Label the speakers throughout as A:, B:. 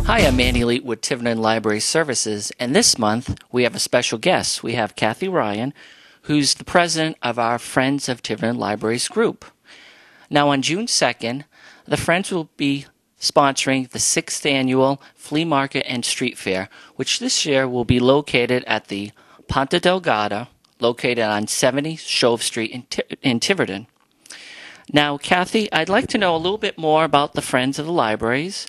A: Hi, I'm Manny Elite with Tiverton Library Services, and this month we have a special guest. We have Kathy Ryan, who's the president of our Friends of Tiverton Libraries group. Now, on June 2nd, the Friends will be sponsoring the 6th annual Flea Market and Street Fair, which this year will be located at the Ponta Delgada, located on 70 Shove Street in Tiverton. Now, Kathy, I'd like to know a little bit more about the Friends of the Libraries.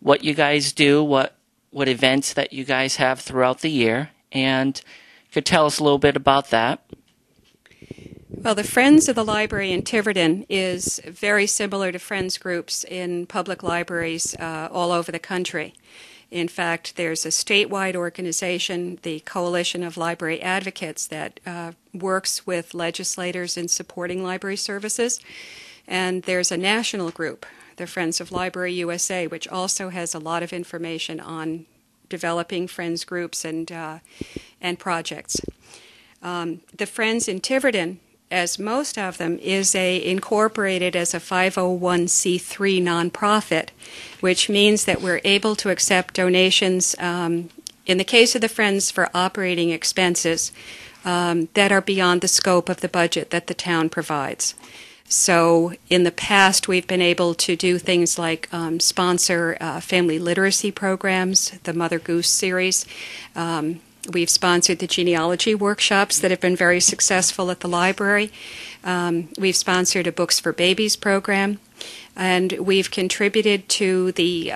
A: What you guys do, what events that you guys have throughout the year, and could tell us a little bit about that.
B: Well, the Friends of the Library in Tiverton is very similar to Friends groups in public libraries all over the country. In fact, there's a statewide organization, the Coalition of Library Advocates, that works with legislators in supporting library services. And there's a national group, the Friends of Library USA, which also has a lot of information on developing Friends groups and projects. The Friends in Tiverton, as most of them, is incorporated as a 501c3 nonprofit, which means that we're able to accept donations, in the case of the Friends, for operating expenses that are beyond the scope of the budget that the town provides. So in the past, we've been able to do things like sponsor family literacy programs, the Mother Goose series. We've sponsored the genealogy workshops that have been very successful at the library. We've sponsored a Books for Babies program. And we've contributed to the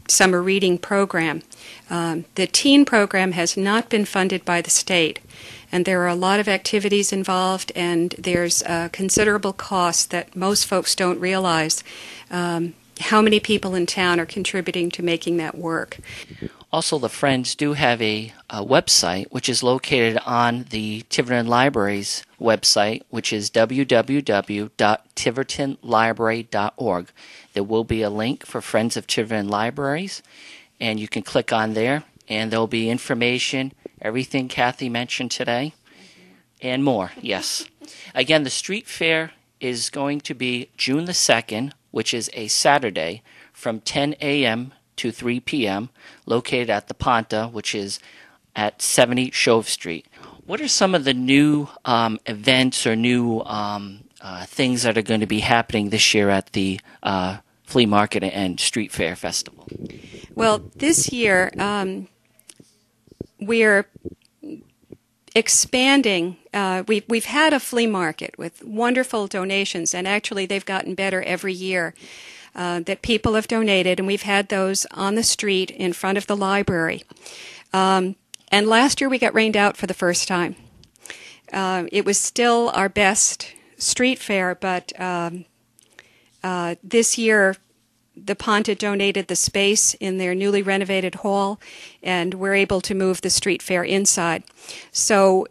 B: summer reading program. The teen program has not been funded by the state. And there are a lot of activities involved, and there's a considerable cost that most folks don't realize how many people in town are contributing to making that work.
A: Also, the Friends do have a website, which is located on the Tiverton Library's website, which is www.tivertonlibrary.org. There will be a link for Friends of Tiverton Libraries, and you can click on there, and there'll be information, everything Kathy mentioned today, and more, yes. Again, the street fair is going to be June the 2nd, which is a Saturday, from 10 a.m. to 3 p.m., located at the Ponta, which is at 70 Shove Street. What are some of the new events or new things that are going to be happening this year at the Flea Market and Street Fair Festival?
B: Well, this year we're expanding. We've had a flea market with wonderful donations, and actually they've gotten better every year. That people have donated, and we've had those on the street in front of the library. And last year we got rained out for the first time. It was still our best street fair, but this year the Ponta donated the space in their newly renovated hall, and we're able to move the street fair inside. So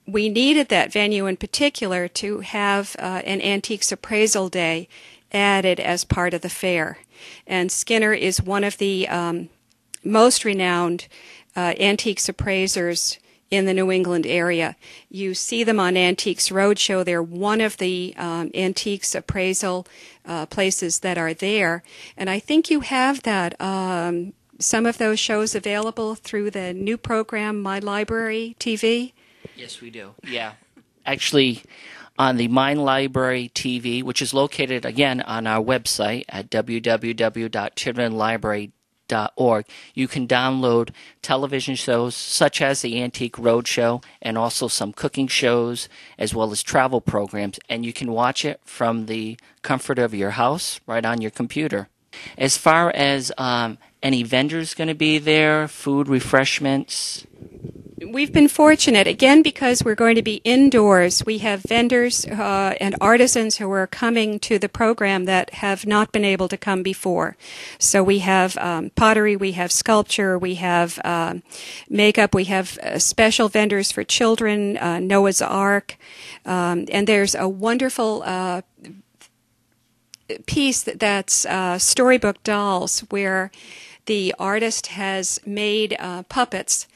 B: we needed that venue in particular to have an antiques appraisal day added as part of the fair. And Skinner is one of the most renowned antiques appraisers in the New England area. You see them on Antiques Roadshow. They're one of the antiques appraisal places that are there. And I think you have that some of those shows available through the new program, My Library TV.
A: Yes, we do. Yeah. Actually, on the Mine Library TV, which is located, again, on our website at www.tivertonlibrary.org, you can download television shows such as the Antique Roadshow and also some cooking shows as well as travel programs, and you can watch it from the comfort of your house right on your computer. As far as any vendors going to be there, food, refreshments?
B: We've been fortunate, again, because we're going to be indoors. We have vendors and artisans who are coming to the program that have not been able to come before. So we have pottery, we have sculpture, we have makeup, we have special vendors for children, Noah's Ark, and there's a wonderful piece that's storybook dolls where the artist has made puppets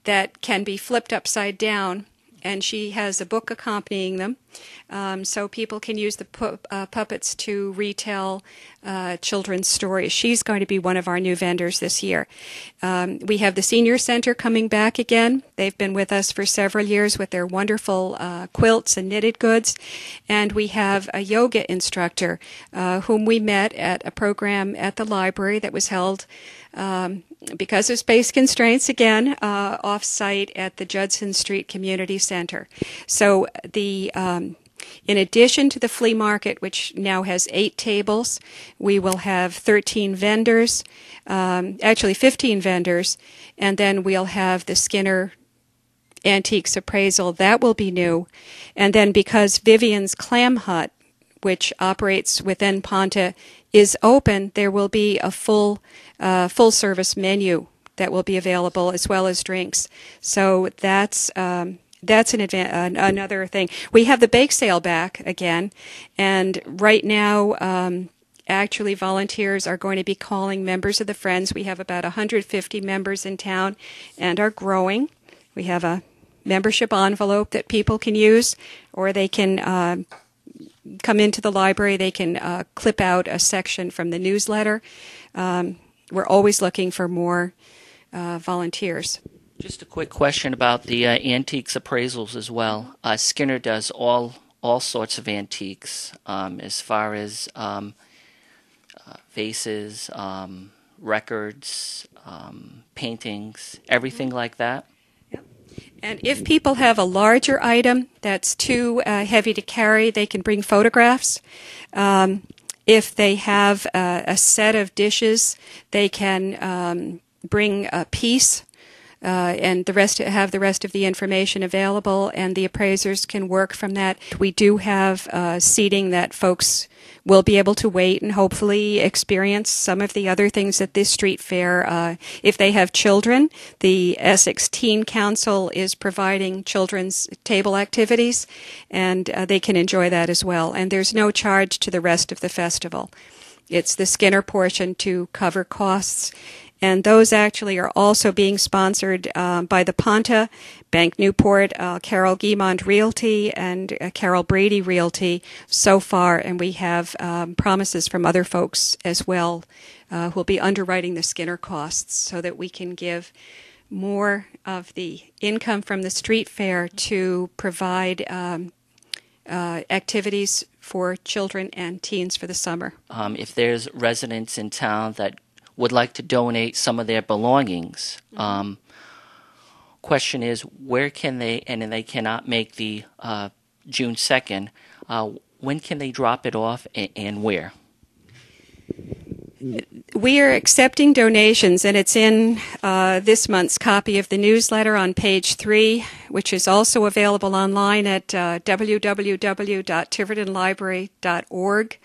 B: that can be flipped upside down and she has a book accompanying them, so people can use the puppets to retell children's stories. She's going to be one of our new vendors this year. We have the Senior Center coming back again. They've been with us for several years with their wonderful quilts and knitted goods. And we have a yoga instructor whom we met at a program at the library that was held because of space constraints, again, off-site at the Judson Street Community Center. So in addition to the flea market, which now has 8 tables, we will have 13 vendors, actually 15 vendors, and then we'll have the Skinner Antiques Appraisal. That will be new. And then because Vivian's Clam Hut, which operates within Ponta, is open, there will be a full-service menu that will be available, as well as drinks. So that's another thing. We have the bake sale back again, and right now, actually, volunteers are going to be calling members of the Friends. We have about 150 members in town and are growing. We have a membership envelope that people can use, or they can come into the library. They can clip out a section from the newsletter. We're always looking for more volunteers.
A: Just a quick question about the antiques appraisals as well. Skinner does all sorts of antiques, as far as vases, records, paintings, everything like that.
B: And if people have a larger item that's too heavy to carry, they can bring photographs. If they have a set of dishes, they can bring a piece, and have the rest of the information available, and the appraisers can work from that. We do have seating that folks will be able to wait and hopefully experience some of the other things at this street fair. If they have children, the Essex Teen Council is providing children's table activities, and they can enjoy that as well. And there's no charge to the rest of the festival. It's the Skinner portion to cover costs. And those actually are also being sponsored by the Ponta, Bank Newport, Carol Guimond Realty, and Carol Brady Realty so far. And we have promises from other folks as well who will be underwriting the Skinner costs so that we can give more of the income from the street fair to provide activities for children and teens for the summer.
A: If there's residents in town that would like to donate some of their belongings. Question is, where can they, and they cannot make the June 2nd, when can they drop it off and where?
B: We are accepting donations, and it's in this month's copy of the newsletter on page 3, which is also available online at www.tivertonlibrary.org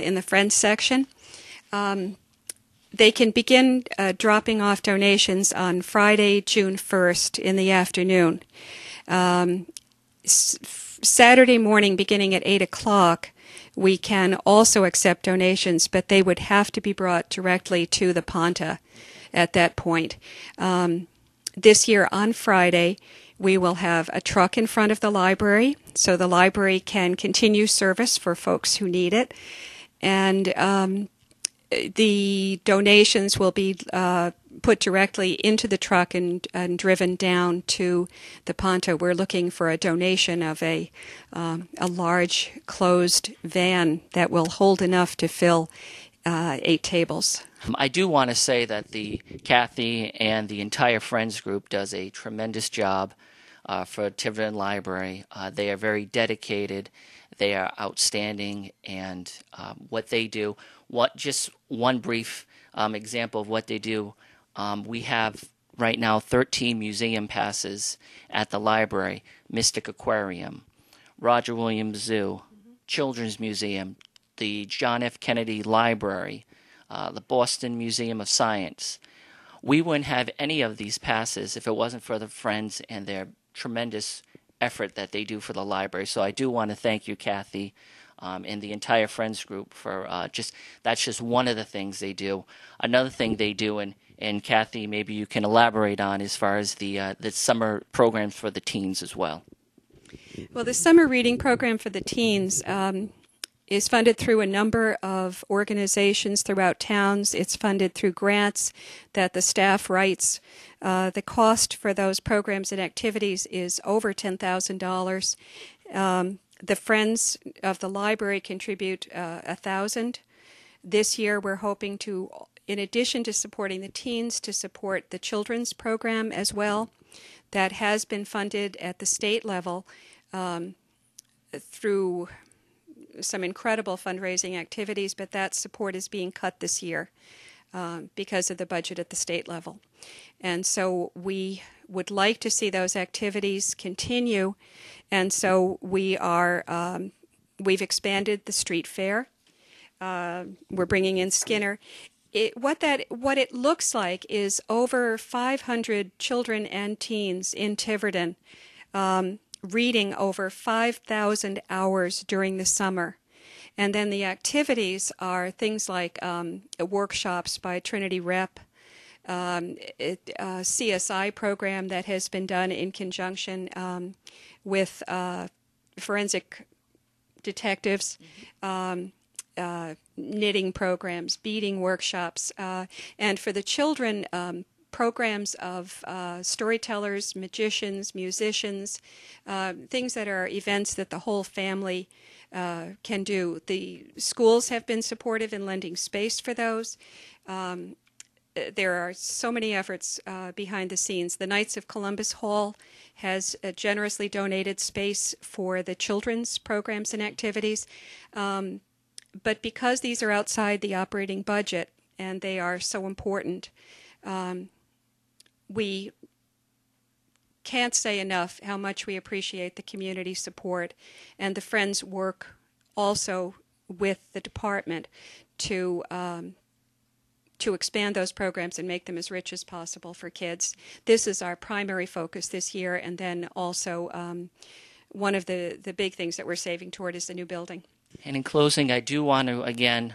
B: in the Friends section. They can begin dropping off donations on Friday, June 1st in the afternoon. Saturday morning, beginning at 8 o'clock, we can also accept donations, but they would have to be brought directly to the Ponta at that point. This year on Friday, we will have a truck in front of the library, so the library can continue service for folks who need it. And the donations will be put directly into the truck and driven down to the Ponta. We're looking for a donation of a large closed van that will hold enough to fill 8 tables.
A: I do want to say that Kathy and the entire Friends group does a tremendous job for Tiverton Library. They are very dedicated. They are outstanding, and what they do. Just one brief example of what they do. We have right now 13 museum passes at the library: Mystic Aquarium, Roger Williams Zoo, Children's Museum, the John F. Kennedy Library, the Boston Museum of Science. We wouldn't have any of these passes if it wasn't for the Friends and their tremendous effort that they do for the library. So I do want to thank you, Kathy, and the entire Friends group for that's just one of the things they do. Another thing they do, and And Kathy, maybe you can elaborate on as far as the summer programs for the teens as well.
B: Well, the summer reading program for the teens is funded through a number of organizations throughout towns. It's funded through grants that the staff writes. The cost for those programs and activities is over $10,000. The Friends of the Library contribute $1,000. This year we're hoping to, in addition to supporting the teens, to support the children's program as well. That has been funded at the state level through some incredible fundraising activities, but that support is being cut this year because of the budget at the state level. And so we would like to see those activities continue, and so we've expanded the street fair. We're bringing in Skinner. What it looks like is over 500 children and teens in Tiverton reading over 5,000 hours during the summer. And then the activities are things like workshops by Trinity Rep, a CSI program that has been done in conjunction with forensic detectives, knitting programs, beading workshops, and for the children, programs of storytellers, magicians, musicians, things that are events that the whole family can do. The schools have been supportive in lending space for those. There are so many efforts behind the scenes. The Knights of Columbus Hall has generously donated space for the children's programs and activities. But because these are outside the operating budget and they are so important, we can't say enough how much we appreciate the community support, and the Friends work also with the department to expand those programs and make them as rich as possible for kids. This is our primary focus this year, and then also one of the big things that we're saving toward is the new building.
A: And in closing, I do want to, again,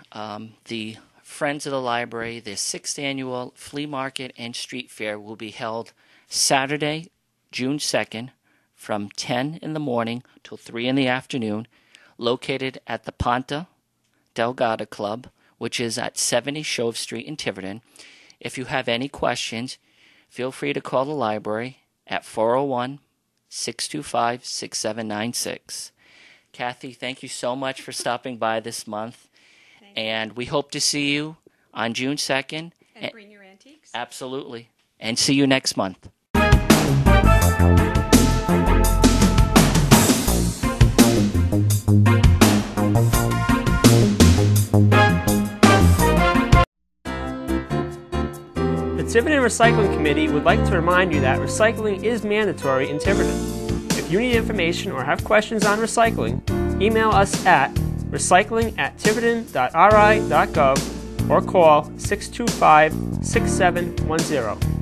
A: the Friends of the Library, their 6th annual flea market and street fair will be held Saturday, June 2nd, from 10 in the morning till 3 in the afternoon, located at the Ponta Delgada Club, which is at 70 Shove Street in Tiverton. If you have any questions, feel free to call the library at 401-625-6796. Kathy, thank you so much for stopping by this month. And we hope to see you on June 2nd.
B: And bring your antiques.
A: Absolutely. And see you next month.
C: The Tiverton Recycling Committee would like to remind you that recycling is mandatory in Tiverton. If you need information or have questions on recycling, email us at recycling@tiverton.ri.gov or call 625-6710.